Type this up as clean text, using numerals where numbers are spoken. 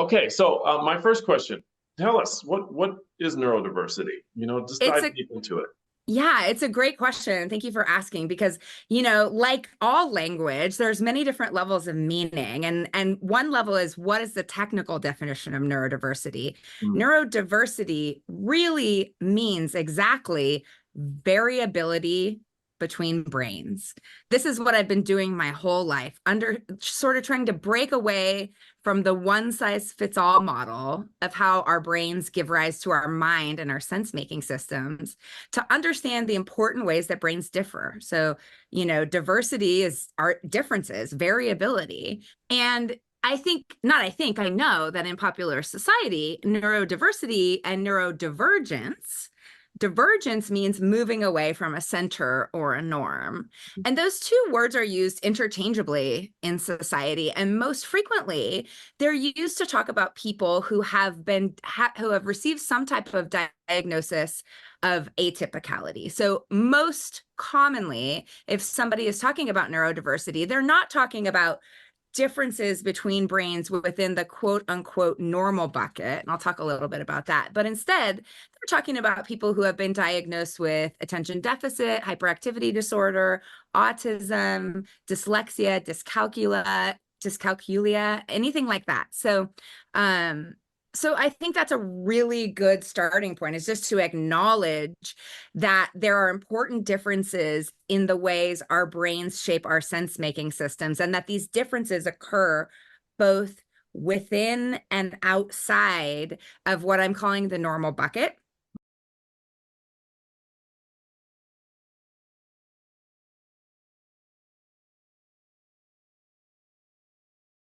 Okay, so my first question, tell us what is neurodiversity? Just It's dive a deep into it. Yeah, it's a great question. Thank you for asking because, like all language, there's many different levels of meaning. And one level is what is the technical definition of neurodiversity? Mm. Neurodiversity really means exactly variability between brains. This is what I've been doing my whole life, under sort of trying to break away from the one size fits all model of how our brains give rise to our mind and our sense making systems to understand the important ways that brains differ. So, diversity is our differences, variability. And I know that in popular society, neurodiversity and neurodivergence, divergence means moving away from a center or a norm. And those two words are used interchangeably in society. And most frequently, they're used to talk about people who have received some type of diagnosis of atypicality. So most commonly, if somebody is talking about neurodiversity, they're not talking about differences between brains within the quote unquote normal bucket. And I'll talk a little bit about that. But instead, they're talking about people who have been diagnosed with attention deficit, hyperactivity disorder, autism, dyslexia, dyscalculia, anything like that. So I think that's a really good starting point, is just to acknowledge that there are important differences in the ways our brains shape our sense-making systems, and that these differences occur both within and outside of what I'm calling the normal bucket.